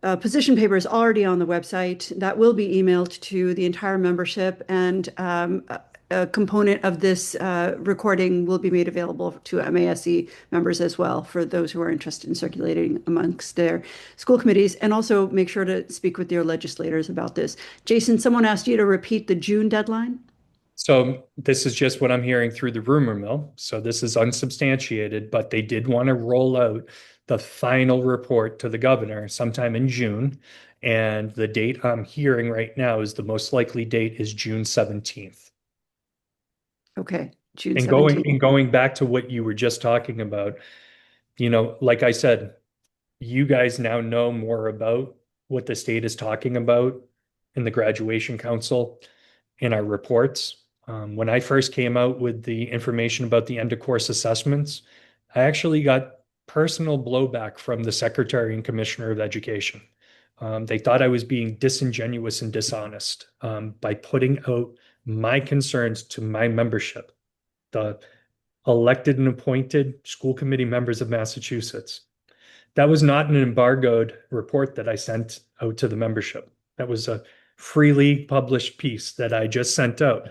The position paper is already on the website. That will be emailed to the entire membership, and a component of this recording will be made available to MASC members as well, for those who are interested in circulating amongst their school committees. And also make sure to speak with your legislators about this. Jason, someone asked you to repeat the June deadline. So this is just what I'm hearing through the rumor mill. So this is unsubstantiated, but they did want to roll out the final report to the governor sometime in June. And the date I'm hearing right now is the most likely date is June 17th. Okay, June And 17th. going back to what you were just talking about, like I said, you guys now know more about what the state is talking about in the graduation council in our reports. When I first came out with the information about the end of course assessments, I actually got personal blowback from the Secretary and Commissioner of Education. They thought I was being disingenuous and dishonest by putting out my concerns to my membership, the elected and appointed school committee members of Massachusetts. That was not an embargoed report that I sent out to the membership. That was a freely published piece that I just sent out.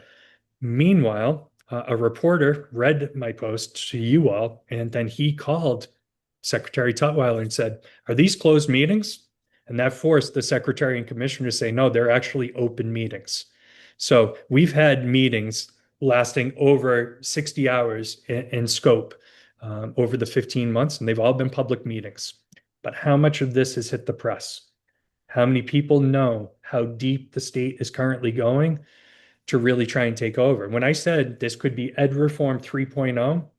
Meanwhile, a reporter read my post to you all, and then he called Secretary Tutwiler and said, "Are these closed meetings?" And that forced the Secretary and Commissioner to say, "No, they're actually open meetings." So we've had meetings lasting over 60 hours in scope over the 15 months, and they've all been public meetings. But how much of this has hit the press? How many people know how deep the state is currently going to really try and take over? When I said this could be Ed Reform 3.0,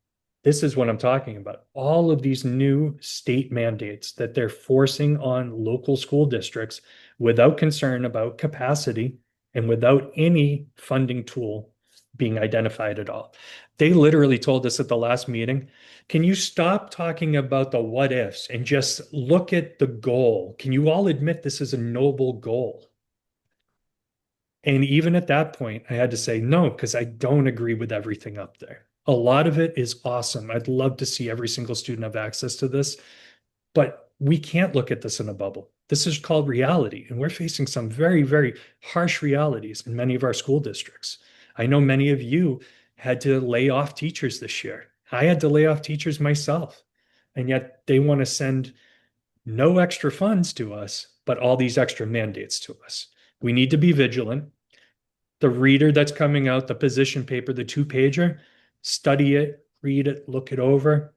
this is what I'm talking about. All of these new state mandates that they're forcing on local school districts without concern about capacity and without any funding tool being identified at all. They literally told us at the last meeting, can you stop talking about the what ifs and just look at the goal? Can you all admit this is a noble goal? And even at that point, I had to say no, because I don't agree with everything up there. A lot of it is awesome. I'd love to see every single student have access to this, but we can't look at this in a bubble. This is called reality, and we're facing some very, very harsh realities in many of our school districts. I know many of you had to lay off teachers this year. I had to lay off teachers myself, and yet they want to send no extra funds to us, but all these extra mandates to us. We need to be vigilant. The reader that's coming out, the position paper, the 2-pager, study it, read it, look it over.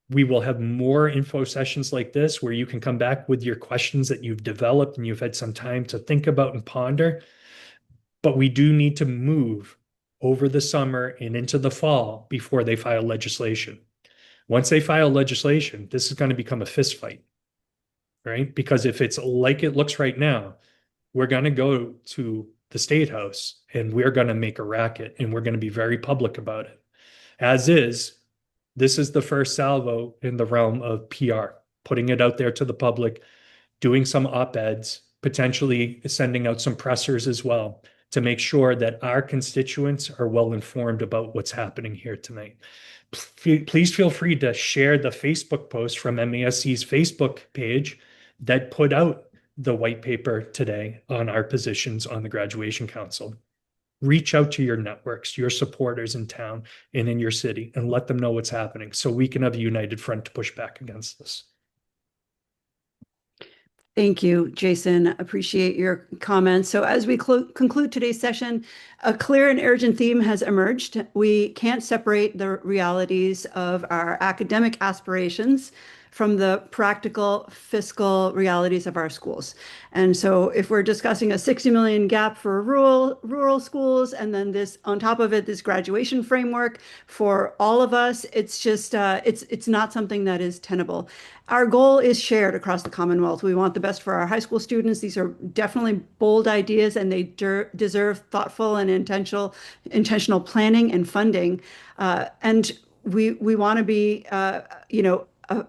We will have more info sessions like this where you can come back with your questions that you've developed and you've had some time to think about and ponder. But we do need to move over the summer and into the fall before they file legislation. Once they file legislation, this is going to become a fist fight, right? Because if it's like it looks right now, we're going to go to the State House and we're going to make a racket and we're going to be very public about it. As is, This is the first salvo in the realm of PR, putting it out there to the public, doing some op-eds, potentially sending out some pressers as well to make sure that our constituents are well informed about what's happening here tonight. Please feel free to share the Facebook post from MASC's Facebook page that put out the white paper today on our positions on the graduation council. Reach out to your networks, your supporters in town and in your city, and let them know what's happening so we can have a united front to push back against this. Thank you, Jason. Appreciate your comments. So as we conclude today's session, a clear and urgent theme has emerged. We can't separate the realities of our academic aspirations from the practical fiscal realities of our schools. And so if we're discussing a 60 million gap for rural schools, and then this on top of it, this graduation framework for all of us, it's just it's not something that is tenable. Our goal is shared across the Commonwealth. We want the best for our high school students. These are definitely bold ideas, and they deserve thoughtful and intentional planning and funding. And we want to be,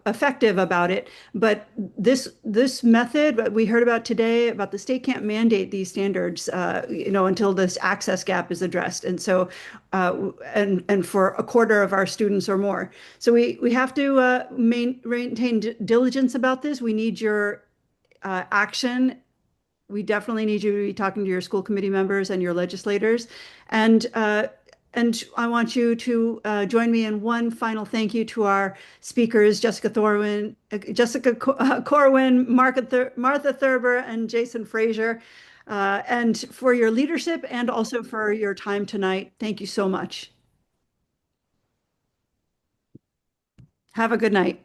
effective about it. But this method we heard about today, about the state can't mandate these standards, until this access gap is addressed. And so, and for a quarter of our students or more. So we have to maintain diligence about this. We need your action. We definitely need you to be talking to your school committee members and your legislators. And I want you to join me in one final thank you to our speakers, Jessica Corwin, Martha Thurber, and Jason Frazier, and for your leadership and also for your time tonight. Thank you so much. Have a good night.